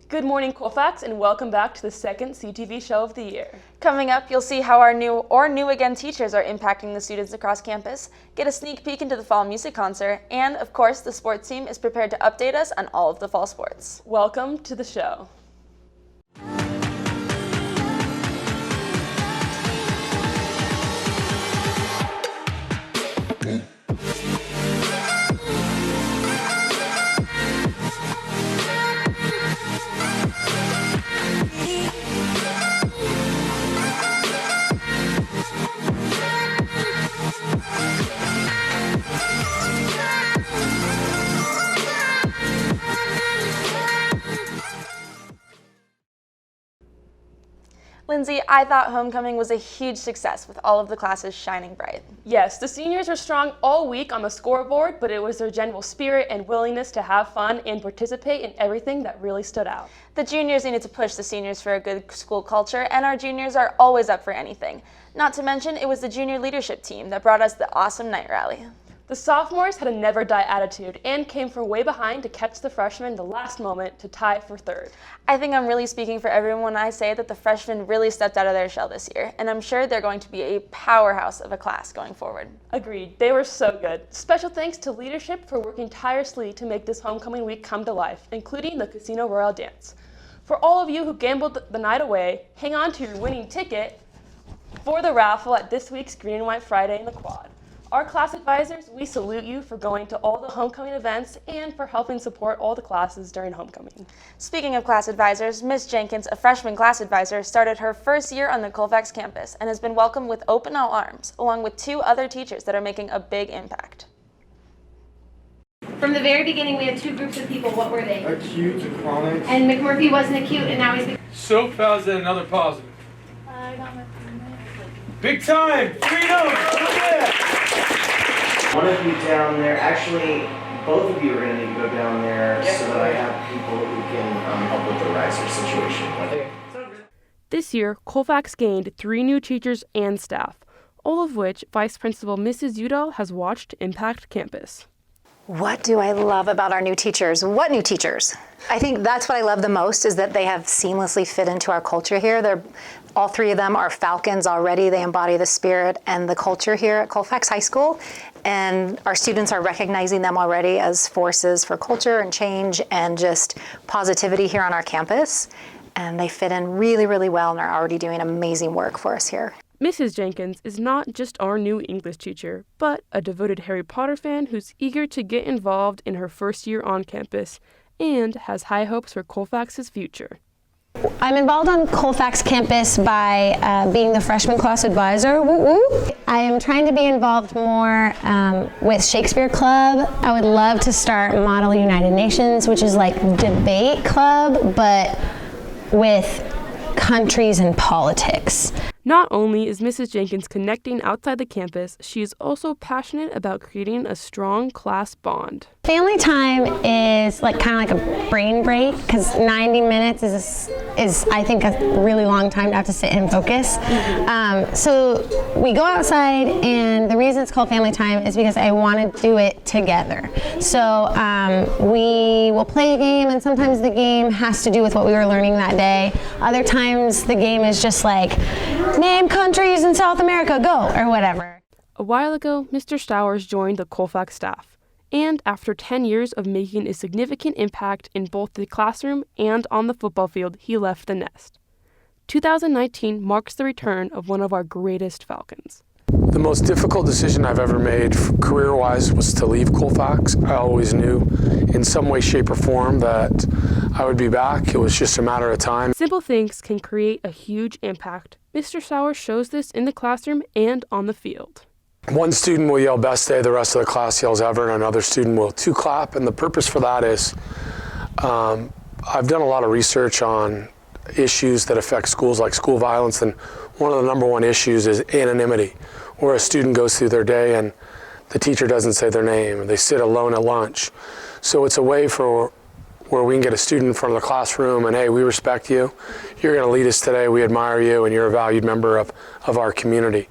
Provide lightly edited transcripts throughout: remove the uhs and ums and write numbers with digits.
Good morning, Colfax, and welcome back to the second CTV show of the year. Coming up, you'll see how our new or new again teachers are impacting the students across campus, get a sneak peek into the fall music concert, and of course, the sports team is prepared to update us on all of the fall sports. Welcome to the show. Lindsey, I thought homecoming was a huge success with all of the classes shining bright. Yes, the seniors were strong all week on the scoreboard, but it was their general spirit and willingness to have fun and participate in everything that really stood out. The juniors needed to push the seniors for a good school culture, and our juniors are always up for anything. Not to mention, it was the junior leadership team that brought us the awesome night rally. The sophomores had a never-die attitude and came from way behind to catch the freshmen the last moment to tie for third. I think I'm really speaking for everyone when I say that the freshmen really stepped out of their shell this year, and I'm sure they're going to be a powerhouse of a class going forward. Agreed, they were so good. Special thanks to leadership for working tirelessly to make this homecoming week come to life, including the Casino Royale dance. For all of you who gambled the night away, hang on to your winning ticket for the raffle at this week's Green and White Friday in the Quad. Our class advisors, we salute you for going to all the homecoming events and for helping support all the classes during homecoming. Speaking of class advisors, Ms. Jenkins, a freshman class advisor, started her first year on the Colfax campus and has been welcomed with open arms, along with 2 other teachers that are making a big impact. From the very beginning, we had 2 groups of people. What were they? Acute to chronic. And McMurphy wasn't acute, and now he's... So far, is that another positive? I got my... Big time! Freedom! Yeah. One of you down there, actually, both of you are going to need to go down there so that I have people who can help with the riser situation. This year, Colfax gained 3 new teachers and staff, all of which Vice Principal Mrs. Udall has watched impact campus. What do I love about our new teachers? What new teachers? I think that's what I love the most is that they have seamlessly fit into our culture here. All 3 of them are Falcons already. They embody the spirit and the culture here at Colfax High School. And our students are recognizing them already as forces for culture and change and just positivity here on our campus. And they fit in really, really well and are already doing amazing work for us here. Mrs. Jenkins is not just our new English teacher, but a devoted Harry Potter fan who's eager to get involved in her first year on campus and has high hopes for Colfax's future. I'm involved on Colfax campus by being the freshman class advisor. Woo woo. I am trying to be involved more with Shakespeare Club. I would love to start Model United Nations, which is like debate club, but with countries and politics. Not only is Mrs. Jenkins connecting outside the campus, she is also passionate about creating a strong class bond. Family time is like kind of like a brain break because 90 minutes is I think a really long time to have to sit and focus. So we go outside, and the reason it's called family time is because I want to do it together. So we will play a game, and sometimes the game has to do with what we were learning that day. Other times the game is just like, name countries in South America, go, or whatever. A while ago, Mr. Stowers joined the Colfax staff. And after 10 years of making a significant impact in both the classroom and on the football field, he left the nest. 2019 marks the return of one of our greatest Falcons. The most difficult decision I've ever made career-wise was to leave Colfax. I always knew in some way, shape, or form that I would be back. It was just a matter of time. Simple things can create a huge impact. Mr. Stowers shows this in the classroom and on the field. One student will yell best day, the rest of the class yells ever, and another student will clap, and the purpose for that is I've done a lot of research on issues that affect schools like school violence, and one of the number 1 issues is anonymity, where a student goes through their day and the teacher doesn't say their name, and they sit alone at lunch. So it's a way for where we can get a student in front of the classroom and, hey, we respect you, you're going to lead us today, we admire you, and you're a valued member of our community.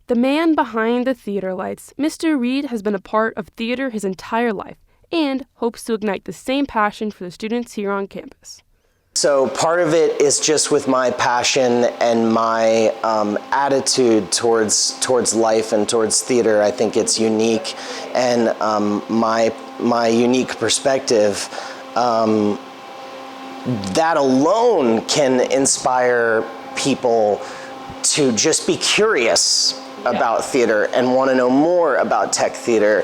The man behind the theater lights, Mr. Reed, has been a part of theater his entire life and hopes to ignite the same passion for the students here on campus. So part of it is just with my passion and my attitude towards life and towards theater. I think it's unique, and my unique perspective, that alone can inspire people to just be curious about theater and want to know more about tech theater.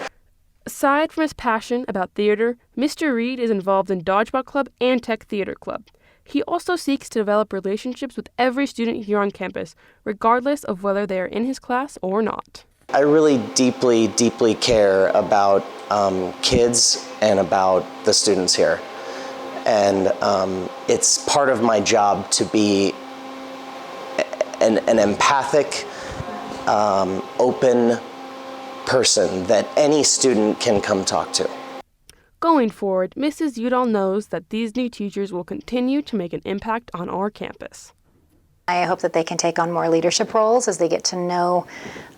Aside from his passion about theater, Mr. Reed is involved in Dodgeball Club and Tech Theater Club. He also seeks to develop relationships with every student here on campus, regardless of whether they are in his class or not. I really deeply, deeply care about kids and about the students here. And it's part of my job to be an empathic, open person that any student can come talk to. Going forward, Mrs. Udall knows that these new teachers will continue to make an impact on our campus. I hope that they can take on more leadership roles as they get to know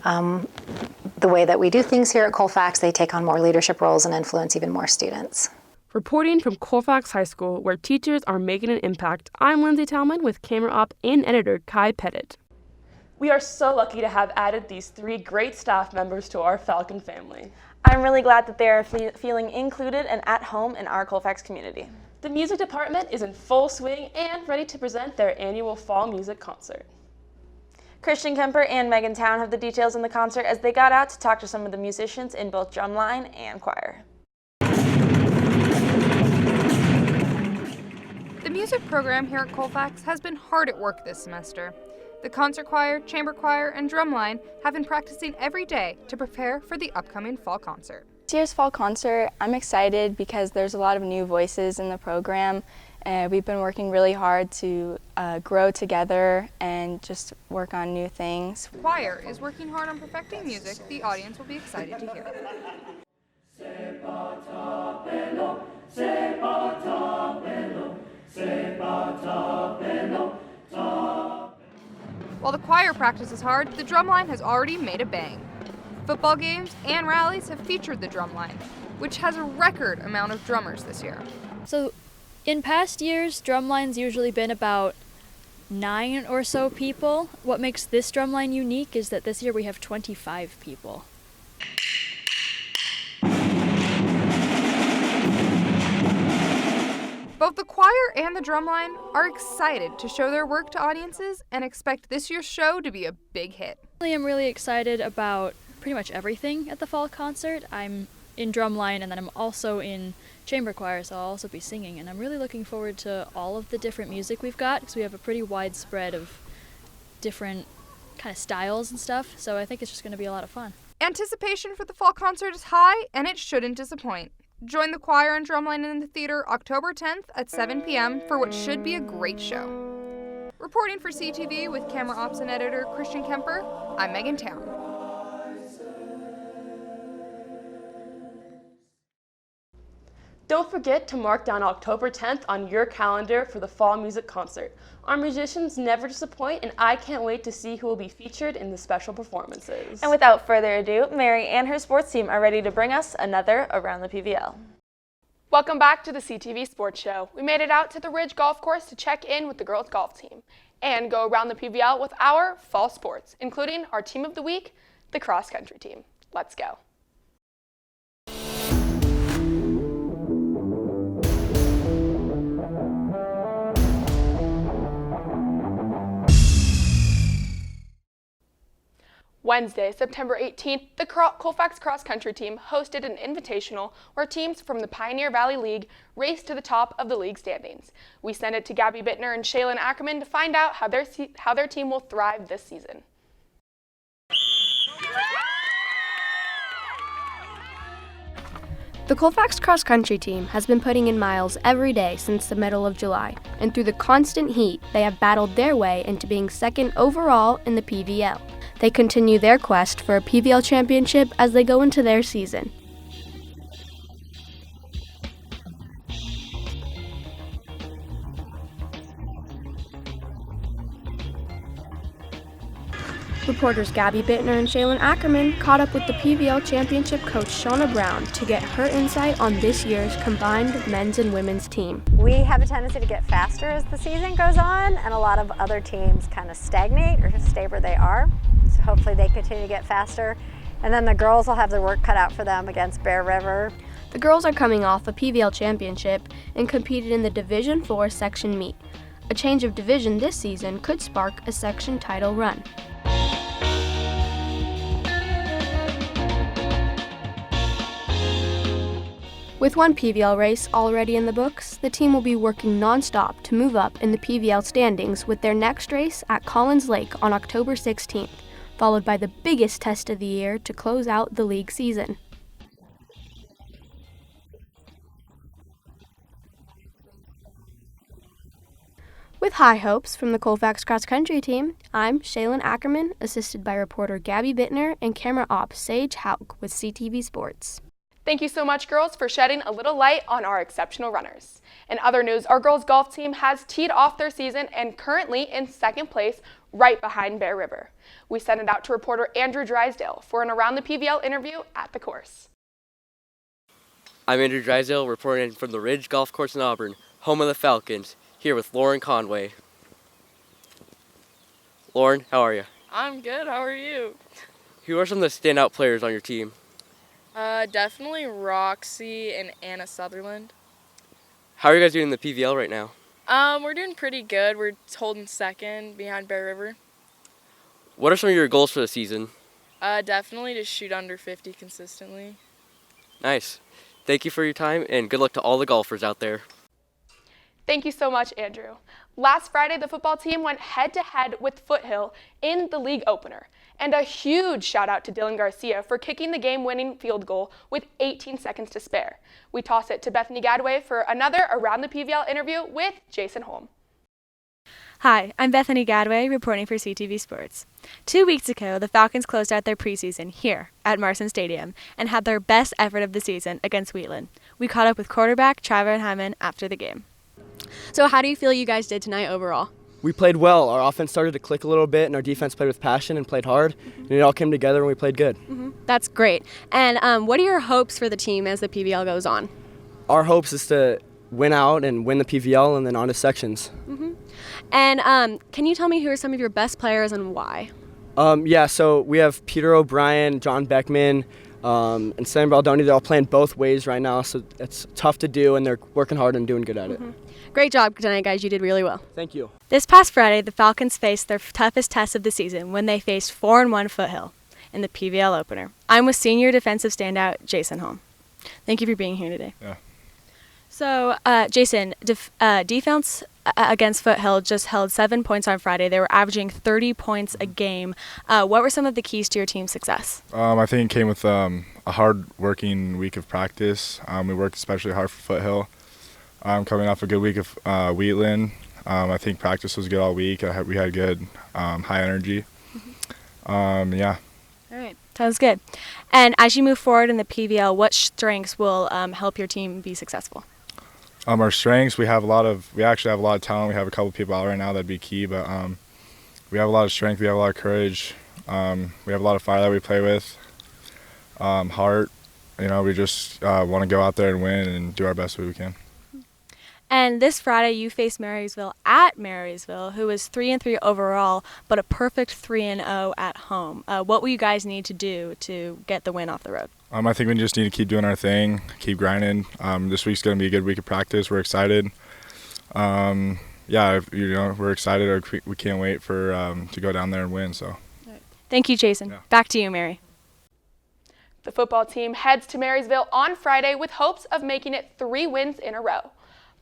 the way that we do things here at Colfax. They take on more leadership roles and influence even more students. Reporting from Colfax High School, where teachers are making an impact, I'm Lindsey Tellman with camera op and editor Kai Pettit. We are so lucky to have added these 3 great staff members to our Falcon family. I'm really glad that they are feeling included and at home in our Colfax community. The music department is in full swing and ready to present their annual fall music concert. Christian Kemper and Megan Towne have the details on the concert as they got out to talk to some of the musicians in both drumline and choir. The music program here at Colfax has been hard at work this semester. The concert choir, chamber choir, and drumline have been practicing every day to prepare for the upcoming fall concert. This year's fall concert, I'm excited because there's a lot of new voices in the program, and we've been working really hard to grow together and just work on new things. Choir is working hard on perfecting music the audience will be excited to hear. While the choir practices hard, the drumline has already made a bang. Football games and rallies have featured the drumline, which has a record amount of drummers this year. So in past years, drumline's usually been about 9 or so people. What makes this drumline unique is that this year we have 25 people. Both the choir and the drumline are excited to show their work to audiences and expect this year's show to be a big hit. I'm really excited about pretty much everything at the fall concert. I'm in drumline and then I'm also in chamber choir, so I'll also be singing, and I'm really looking forward to all of the different music we've got because we have a pretty wide spread of different kind of styles and stuff, so I think it's just going to be a lot of fun. Anticipation for the fall concert is high, and it shouldn't disappoint. Join the choir and drumline in the theater October 10th at 7 p.m. for what should be a great show. Reporting for CTV with camera ops and editor Christian Kemper, I'm Megan Towne. Don't forget to mark down October 10th on your calendar for the fall music concert. Our musicians never disappoint, and I can't wait to see who will be featured in the special performances. And without further ado, Mary and her sports team are ready to bring us another Around the PVL. Welcome back to the CTV Sports Show. We made it out to the Ridge Golf Course to check in with the girls golf team and go around the PVL with our fall sports, including our team of the week, the cross country team. Let's go. Wednesday, September 18th, the Colfax Cross Country team hosted an invitational where teams from the Pioneer Valley League raced to the top of the league standings. We sent it to Gabby Biittner and Shelton Ackerman to find out how their team will thrive this season. The Colfax Cross Country team has been putting in miles every day since the middle of July, and through the constant heat, they have battled their way into being second overall in the PVL. They continue their quest for a PVL championship as they go into their season. Reporters Gabby Biittner and Shelton Ackerman caught up with the PVL Championship coach Shauna Brown to get her insight on this year's combined men's and women's team. We have a tendency to get faster as the season goes on, and a lot of other teams kind of stagnate or just stay where they are. So hopefully they continue to get faster. And then the girls will have their work cut out for them against Bear River. The girls are coming off a PVL championship and competed in the Division IV section meet. A change of division this season could spark a section title run. With one PVL race already in the books, the team will be working non-stop to move up in the PVL standings with their next race at Collins Lake on October 16th, followed by the biggest test of the year to close out the league season. With high hopes from the Colfax Cross Country team, I'm Shelton Ackerman, assisted by reporter Gabby Biittner and camera op Sage Hauk with CTV Sports. Thank you so much, girls, for shedding a little light on our exceptional runners. In other news, our girls golf team has teed off their season and currently in second place, right behind Bear River. We sent it out to reporter Andrew Drysdale for an Around the PVL interview at the course. I'm Andrew Drysdale, reporting from the Ridge Golf Course in Auburn, home of the Falcons, here with Lauren Conway. Lauren, how are you? I'm good. How are you? Who are some of the standout players on your team? Definitely Roxy and Anna Sutherland. How are you guys doing in the PVL right now? We're doing pretty good. We're holding second behind Bear River. What are some of your goals for the season? Definitely to shoot under 50 consistently. Nice. Thank you for your time, and good luck to all the golfers out there. Thank you so much, Andrew. Last Friday, the football team went head-to-head with Foothill in the league opener. And a huge shout out to Dylan Garcia for kicking the game-winning field goal with 18 seconds to spare. We toss it to Bethany Gadway for another Around the PVL interview with Jason Holm. Hi, I'm Bethany Gadway, reporting for CTV Sports. 2 weeks ago, the Falcons closed out their preseason here at Marson Stadium and had their best effort of the season against Wheatland. We caught up with quarterback Trevor Hyman after the game. So how do you feel you guys did tonight overall? We played well. Our offense started to click a little bit, and our defense played with passion and played hard, and it all came together and we played good. That's great. And what are your hopes for the team as the PVL goes on? Our hopes is to win out and win the PVL and then on to sections. And can you tell me who are some of your best players and why? So we have Peter O'Brien, John Beckman, and Sam Baldoni. They're all playing both ways right now, so it's tough to do, and they're working hard and doing good at it. Great job tonight, guys. You did really well. Thank you. This past Friday, the Falcons faced their toughest test of the season when they faced 4-1 Foothill in the PVL opener. I'm with senior defensive standout Jason Holm. Thank you for being here today. Yeah. So, Jason, defense against Foothill just held 7 points on Friday. They were averaging 30 points a game. What were some of the keys to your team's success? I think it came with a hard-working week of practice. We worked especially hard for Foothill. Coming off a good week of Wheatland, I think practice was good all week. We had good high energy. Yeah. All right, sounds good. And as you move forward in the PVL, what strengths will help your team be successful? Our strengths, we actually have a lot of talent. We have a couple people out right now that'd be key, but we have a lot of strength. We have a lot of courage. We have a lot of fire that we play with. Heart. We just want to go out there and win and do our best way we can. And this Friday, you face Marysville at Marysville, who is 3-3 overall, but a perfect 3-0 at home. What will you guys need to do to get the win off the road? I think we just need to keep doing our thing, keep grinding. This week's going to be a good week of practice. We're excited. We're excited. We can't wait for to go down there and win. So, thank you, Jason. Yeah. Back to you, Mary. The football team heads to Marysville on Friday with hopes of making it 3 wins in a row.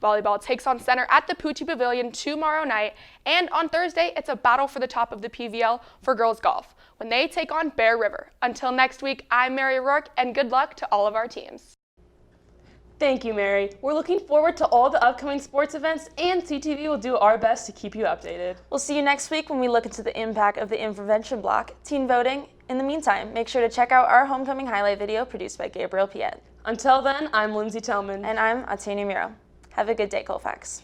Volleyball takes on center at the Pucci Pavilion tomorrow night, and on Thursday, it's a battle for the top of the PVL for girls golf when they take on Bear River. Until next week, I'm Mary O'Rourke, and good luck to all of our teams. Thank you, Mary. We're looking forward to all the upcoming sports events, and CTV will do our best to keep you updated. We'll see you next week when we look into the impact of the intervention block, teen voting. In the meantime, make sure to check out our homecoming highlight video produced by Gabriel Piette. Until then, I'm Lindsey Tellman. And I'm Autania Mierow. Have a good day, Colfax.